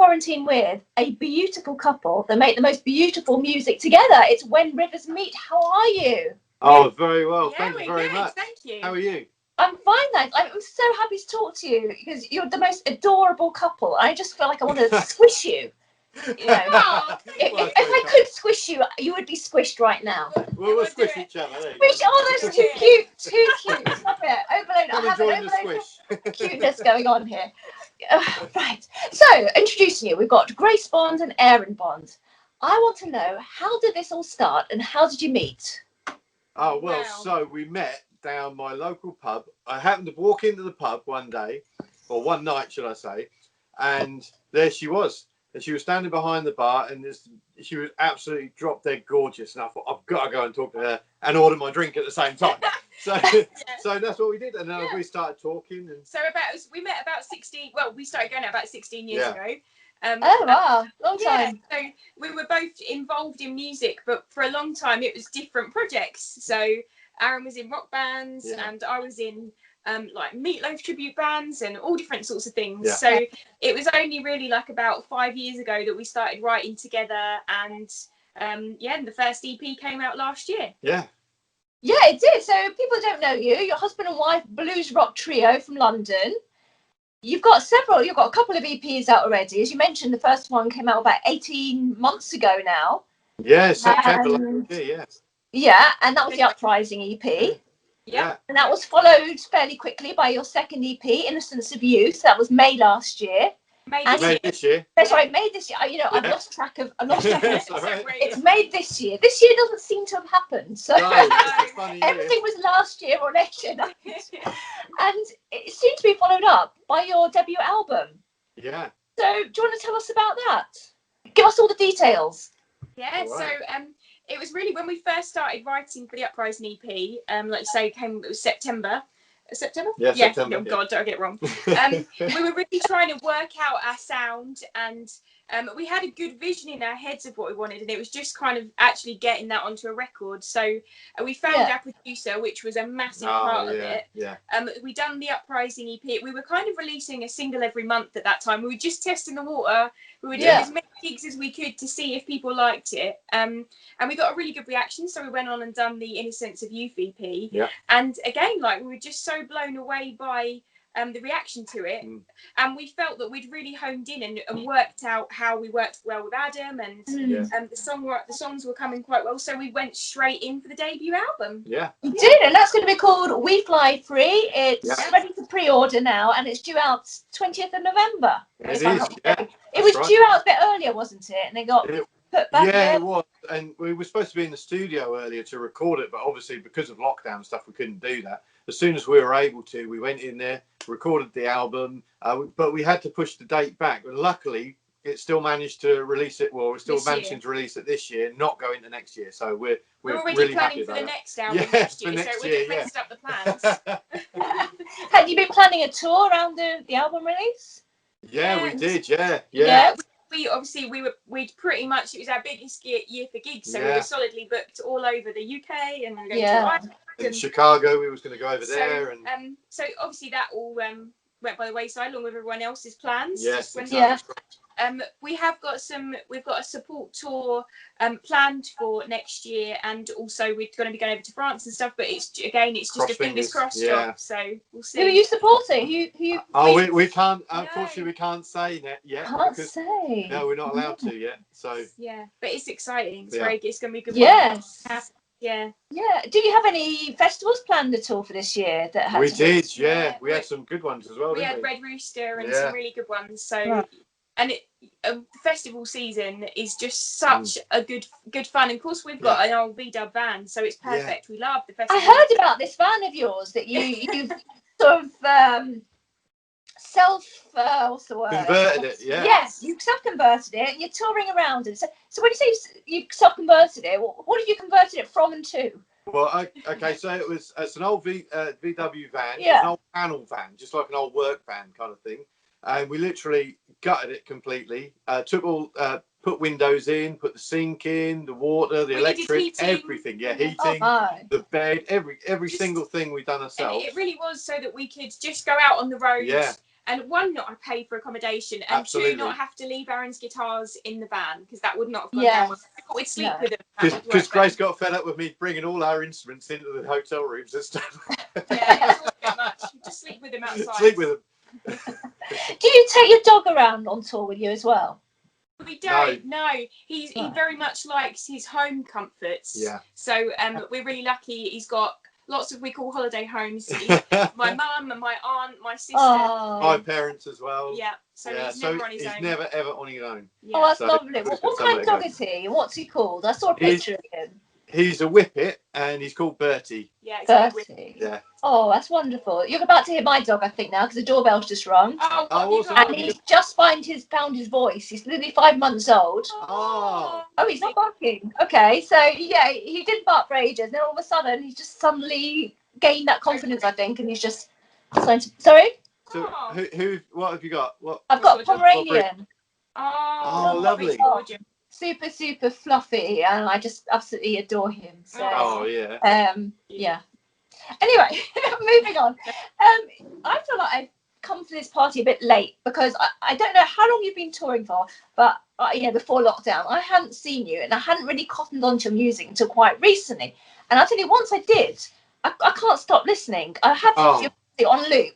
quarantine with a beautiful couple that make the most beautiful music together. It's When Rivers Meet. How are you? Oh, very well. Yeah, Thank you very much. Thank you. How are you? I'm fine, thanks. I'm so happy to talk to you because you're the most adorable couple. I just feel like I want to squish you. You know, Oh, if I could squish you, you would be squished right now. We'll squish each other. Squish, oh, that's too cute, too cute. Stop it. Overload. Come I and have an join the overload squish. of cuteness going on here. Right. So, introducing you, we've got Grace Bond and Aaron Bond. I want to know, how did this all start and how did you meet? Oh, well, Wow. So we met down my local pub. I happened to walk into the pub one day, or one night, should I say, and there she was. And she was standing behind the bar, and she was absolutely drop dead gorgeous. And I thought, I've got to go and talk to her and order my drink at the same time. So, so that's what we did. And then we started talking. And so we met about 16. Well, we started going out about 16 years ago. Oh wow, long time. So we were both involved in music, but for a long time it was different projects. So Aaron was in rock bands, and I was in like Meatloaf tribute bands and all different sorts of things. Yeah. So it was only really like about 5 years ago that we started writing together, and and the first EP came out last year. Yeah, it did. So people don't know you. You're husband and wife blues rock trio from London. You've got a couple of EPs out already. As you mentioned, the first one came out about 18 months ago now. Yeah, September last year, yes. Yeah, and that was the Uprising EP. Yeah. And that was followed fairly quickly by your second EP, Innocence of Youth. That was May last year. May this year. That's right, May this year. I've lost track of right. It's May this year. This year doesn't seem to have happened. So no, it's a funny everything year. was last year or next year. And it seemed to be followed up by your debut album. Yeah. So do you want to tell us about that? Give us all the details. Yeah, all right. So it was really when we first started writing for the Uprising EP, like you say, it was September. September? Yeah, September. Oh God, don't I get it wrong. We were really trying to work out our sound, and we had a good vision in our heads of what we wanted, and it was just kind of actually getting that onto a record. So we found our producer, which was a massive part of it. Yeah. We done the Uprising EP. We were kind of releasing a single every month at that time. We were just testing the water. We were doing as many gigs as we could to see if people liked it. And we got a really good reaction. So we went on and done the Innocence of Youth EP. Yeah. And again, like, we were just so blown away by the reaction to it. And we felt that we'd really honed in and worked out how we worked well with Adam, and the songs were coming quite well. So we went straight in for the debut album. You did, and that's going to be called We Fly Free. It's ready for pre-order now, and it's due out 20th of November. It was due out a bit earlier, wasn't it? And they got put back. Yeah, it was. And we were supposed to be in the studio earlier to record it, but obviously because of lockdown and stuff, we couldn't do that. As soon as we were able to, we went in there, recorded the album, but we had to push the date back. But luckily, it still managed to release it. Well, we're still managing to release it this year, not go into next year. So we're already really planning for the next album next year. So we're just messed up the plans. Had you been planning a tour around the album release? Yeah, we did. Yeah. We'd pretty much, it was our biggest year for gigs, so we were solidly booked all over the UK, and we were going to Ireland. In Chicago, we was going to go over there, and so obviously that all went by the wayside along with everyone else's plans. Yes, we've got a support tour planned for next year, and also we're going to be going over to France and stuff. But it's just a fingers crossed job. So we'll see. Who are you supporting? Who we can't. Unfortunately, we can't say that yet. Can't say. No, we're not allowed to yet. So but it's exciting. It's it's going to be a good. Yes. Yeah. Do you have any festivals planned at all for this year? We did. We had some good ones as well. We had Red Rooster and some really good ones. So, and the festival season is just such a good fun. And of course, we've got an old V-dub van, so it's perfect. We love the festival. I heard about this van of yours that you've sort of what's the word? Converted it, Yes, you self-converted it, and you're touring around it. So when you say you self-converted it, what have you converted it from and to? Well, okay, so it's an old VW van, an old panel van, just like an old work van kind of thing. And we literally gutted it completely, put windows in, put the sink in, the water, the electric, everything. Heating, the bed, every single thing we've done ourselves. And it really was so that we could just go out on the road And one, not pay for accommodation, and Absolutely. two, not have to leave Aaron's guitars in the van, because that would not have gone Yes. down well. I thought we'd sleep No. with them. Because Grace got fed up with me bringing all our instruments into the hotel rooms and stuff. Yeah, that's all a bit much. You just sleep with them outside. Sleep with them. Do you take your dog around on tour with you as well? We don't. No, he No. very much likes his home comforts. Yeah. So we're really lucky. He's got lots of, we call holiday homes. My mum and my aunt, my sister. Oh, My parents as well. Yeah. So Yeah, he's never on his own. He's never ever on his own. Yeah. oh, that's So lovely. it's What got kind of somewhere dog to is he? What's he called? I saw a picture of him. He's a whippet and he's called Bertie. Yeah, exactly. Bertie. Yeah. Oh, that's wonderful. You're about to hear my dog, I think, now, because the doorbell's just rung. Oh, Oh, what awesome. have And you he's just found his voice. He's literally 5 months old. got? Oh. Oh, he's not barking. Okay, so yeah, he didn't bark for ages. Then all of a sudden, he's just suddenly gained that confidence, I think, and he's just. Sorry, So what have you got? What? I've got a What sort of dog? Pomeranian. Oh, lovely. Gorgeous. Super, super fluffy, and I just absolutely adore him. So, Oh yeah. yeah. Anyway, moving on. I feel like I've come to this party a bit late because I don't know how long you've been touring for, but before lockdown, I hadn't seen you and I hadn't really cottoned on to your music until quite recently. And I'll tell you, once I did, I can't stop listening. I have your music on loop,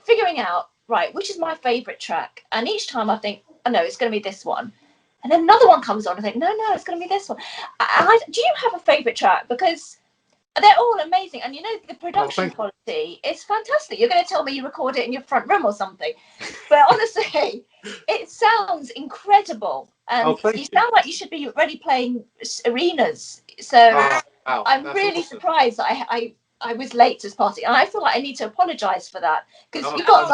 figuring out, right, which is my favourite track. And each time I think, oh no, it's going to be this one. And then another one comes on and I think, no, it's going to be this one. Do you have a favourite track? Because they're all amazing. And the production quality is fantastic. You're going to tell me you record it in your front room or something. But honestly, it sounds incredible. And you sound like you should be already playing arenas. So I'm really surprised that I was late to this party. And I feel like I need to apologise for that. Because you've got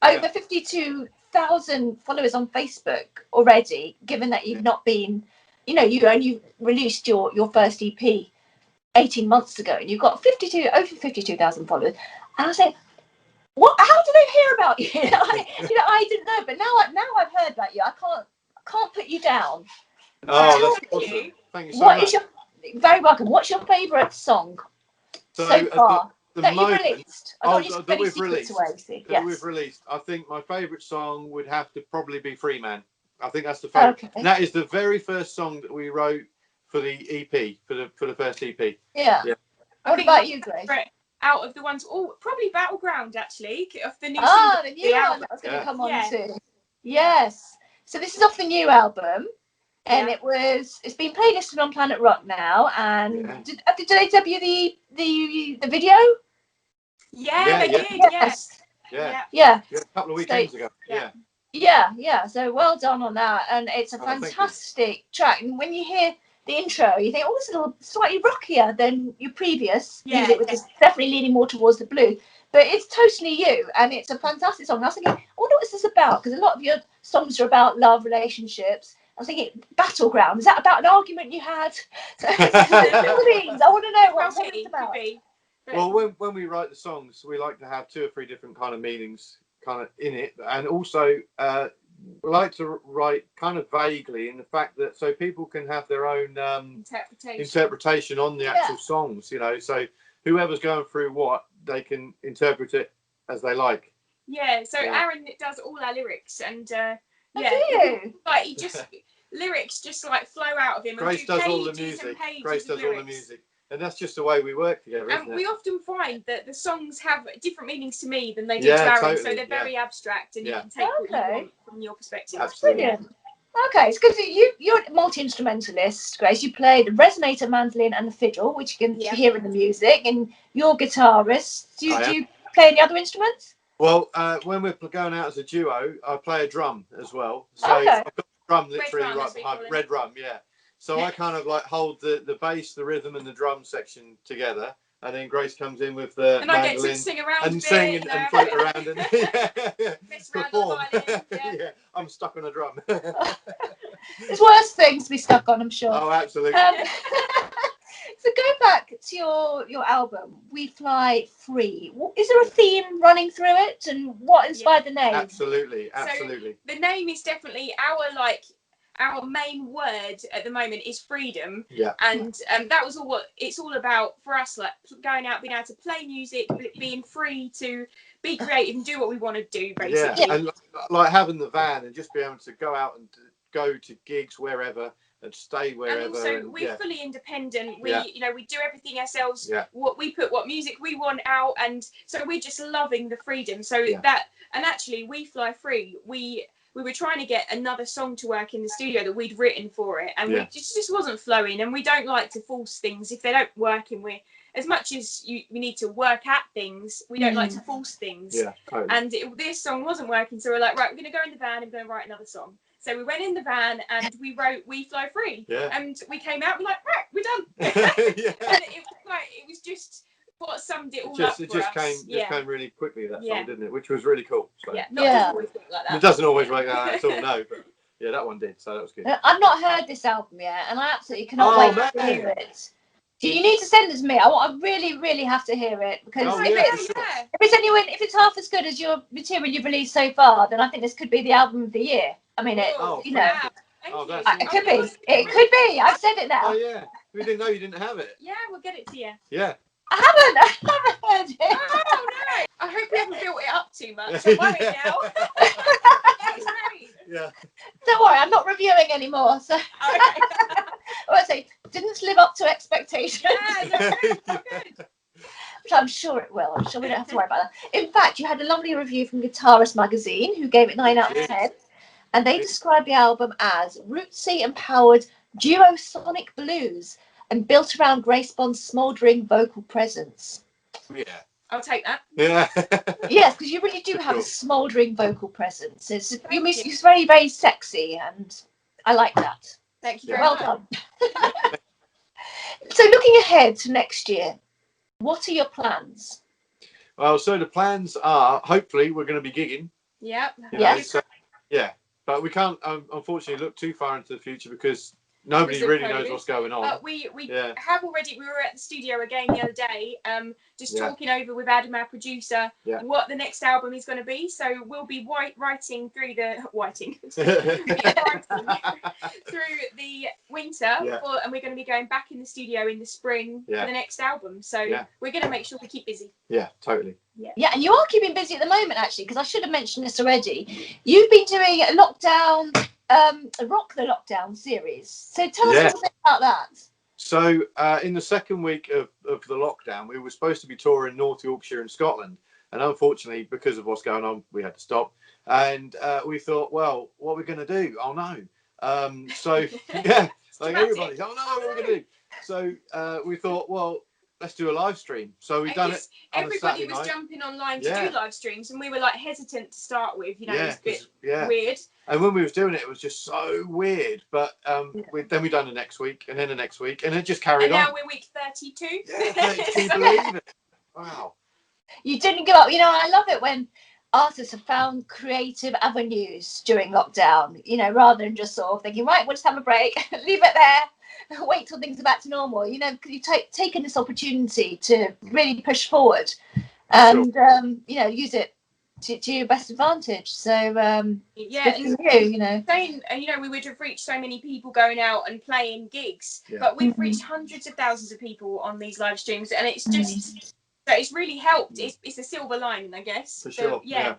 over 52,000 followers on Facebook already, given that you've not been, you only released your first EP 18 months ago, and you've got over 52,000 followers. And I was like, what? How did they hear about you? I didn't know, but now I've heard about you. I can't put you down. Oh, that's awesome. Thank you so much. Very welcome. What's your favourite song so far that you've released? We've released. I think my favourite song would have to probably be Free Man. I think that's the favourite. Okay. That is the very first song that we wrote for the EP, for the first EP. Yeah. What about you, Grace? Out of the ones, probably Battleground, actually, of the new the new one that was going to come on too. Yes. So this is off the new album, and it's been playlisted on Planet Rock now. And did they debut the video? Yeah, they did. Yes. Yeah. A couple of weekends ago. Yeah. So well done on that, and it's a fantastic track. And when you hear the intro, you think, it's a little slightly rockier than your previous music, which is definitely leaning more towards the blues. But it's totally you, and it's a fantastic song. And I was thinking, I wonder what this is about, because a lot of your songs are about love, relationships. I was thinking, Battleground, is that about an argument you had? So, I want to know what it's about. Well, when we write the songs, we like to have 2 or 3 different kind of meanings kind of in it, and also we like to write kind of vaguely in the fact that so people can have their own interpretation on the actual songs, so whoever's going through what, they can interpret it as they like. So Aaron does all our lyrics, and like he just lyrics just like flow out of him. Grace does all the music. And that's just the way we work together, isn't it? We often find that the songs have different meanings to me than they do to Aaron, totally, so they're very abstract, and you can take what you want from your perspective. Absolutely. Brilliant. Okay, it's good. You're a multi-instrumentalist, Grace. You play the resonator, mandolin, and the fiddle, which you can hear in the music, and you're a guitarist. Do you play any other instruments? Well, when we're going out as a duo, I play a drum as well. So I've got the drum literally right behind red rum, So I kind of like hold the bass, the rhythm, and the drum section together, and then Grace comes in with the mandolin, I get to sing around and sing and float around and perform. I'm stuck on a drum. There's worse things to be stuck on, I'm sure. Oh, absolutely. So going back to your album, We Fly Free. Is there a theme running through it, and what inspired the name? Absolutely. So the name is definitely our main word at the moment is freedom. Yeah. And that was all what it's all about for us, like going out, being able to play music, being free to be creative and do what we want to do, basically. Yeah, and like having the van and just be able to go out and go to gigs wherever and stay wherever. And also, we're fully independent. We, you know, we do everything ourselves. Yeah. What music we want out, and so we're just loving the freedom. So that, and actually, we fly free. We were trying to get another song to work in the studio that we'd written for it, and we just wasn't flowing. And we don't like to force things if they don't work. And we, as much as we need to work at things, we don't like to force things. Yeah, totally. And this song wasn't working, so we're like, right, we're going to go in the van and we're going to write another song. So we went in the van and we wrote "We Fly Free," and we came out. We're like, right, we're done. And it was just what summed it all up for us. Came really quickly, that song, didn't it? Which was really cool. So. Yeah, not always work like that. It doesn't always work like that at all, no. But yeah, that one did. So that was good. I've not heard this album yet, and I absolutely cannot wait to hear it. Do you need to send it to me? I really, really have to hear it, because if it's half as good as your material you've released so far, then I think this could be the album of the year. I mean, it could be. It could be. I've said it now. Oh yeah, we didn't know you didn't have it. Yeah, we'll get it to you. Yeah. I haven't heard it. Oh no! I hope we haven't built it up too much. I'm worried now. That's great. Yeah. Don't worry, I'm not reviewing anymore. So I say didn't live up to expectations. Yeah, no, good. Which I'm sure it will. I'm sure we don't have to worry about that. In fact, you had a lovely review from Guitarist magazine, who gave it 9 out of 10, and they described the album as rootsy empowered duo sonic blues and built around Grace Bond's smouldering vocal presence. Yeah. I'll take that. Yeah. Yes, because you really do have a smouldering vocal presence. It's very, very sexy, and I like that. Thank you very well much. Done. So looking ahead to next year, what are your plans? Well, so the plans are, hopefully we're going to be gigging. Yep. Yes. So, but we can't unfortunately look too far into the future because nobody really knows what's going on. But we have already. We were at the studio again the other day, just talking over with Adam, our producer, what the next album is going to be. So we'll be writing through the through the winter, and we're going to be going back in the studio in the spring for the next album. So we're going to make sure we keep busy. Yeah, totally. Yeah, and you are keeping busy at the moment, actually, because I should have mentioned this already. You've been doing a lockdown. Rock the Lockdown series. So tell us a little bit about that. So in the second week of the lockdown, we were supposed to be touring North Yorkshire and Scotland, and unfortunately, because of what's going on, we had to stop. And we thought, well, what are we going to do? Oh no! So like everybody, oh no, what are we going to do? So we thought, well, let's do a live stream. So we've done it. Everybody was jumping online to do live streams, and we were like hesitant to start with. You know, it was a bit weird. And when we was doing it, it was just so weird. But then we done the next week, and then the next week, and it just carried on. And now we're week 32. Yeah, can you believe it? Wow. You didn't give up. You know, I love it when artists have found creative avenues during lockdown. You know, rather than just sort of thinking, right, we'll just have a break, leave it there, wait till things are back to normal. You know, because you've taken this opportunity to really push forward, and you know, use it to your best advantage. So and you know, saying, you know, we would have reached so many people going out and playing gigs, but we've reached hundreds of thousands of people on these live streams, and it's just it's really helped. It's a silver lining, I guess. For sure. Yeah,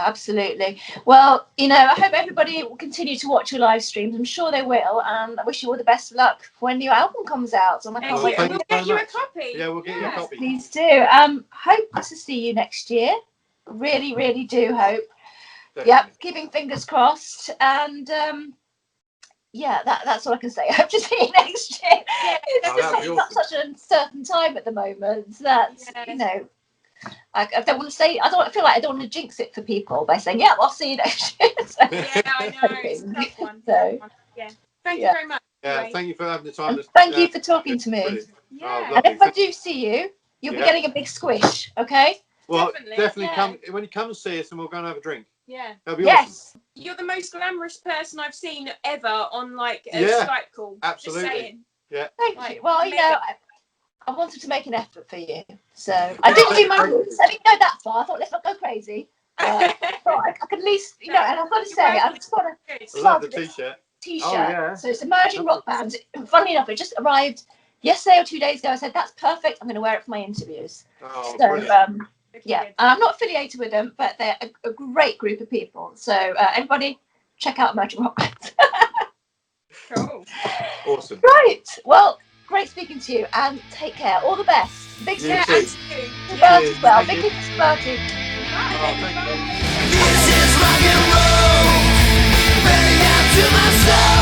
absolutely. Well, you know, I hope everybody will continue to watch your live streams. I'm sure they will, and I wish you all the best of luck when your album comes out. So I can't wait. We'll get you a copy. Yeah, we'll get you a copy. Please do. Hope to see you next year. Really, really do hope. Definitely. Yep, keeping fingers crossed. And that's all I can say. I hope to see you next year. Yeah, it's such an uncertain time at the moment that you know, I don't want to say. I feel like I don't want to jinx it for people by saying, "Yeah, I'll see you next year." So, I know. It's a tough one. Thank you very much. Yeah, thank you for having the time. Thank you for talking to me. Yeah. And if I do see you, you'll be getting a big squish. Okay. Well, definitely come when you come and see us, and we'll go and have a drink. Yeah. That'll be awesome. You're the most glamorous person I've seen ever on like a Skype call. Absolutely. Just saying. Yeah. Thank you. Well, you know, I wanted to make an effort for you, so I didn't do my roots. I didn't go that far. I thought, let's not go crazy. I could at least, you know, and I've got to say, I've just got I to love the t-shirt. T-shirt. Oh, yeah. So it's Emerging Rock Band. Funnily enough, it just arrived yesterday or 2 days ago. I said, that's perfect. I'm going to wear it for my interviews. Oh, So, brilliant. yeah, and I'm not affiliated with them, but they're a great group of people. So everybody, check out Emerging Rock Band. Cool. Awesome. Right. Well, great speaking to you, and take care. All the best. Big You yeah, too. and Yeah. Bert as well. Thank Big you. things for Bertie. Oh, thank you. This is rock and roll, burning out to my soul.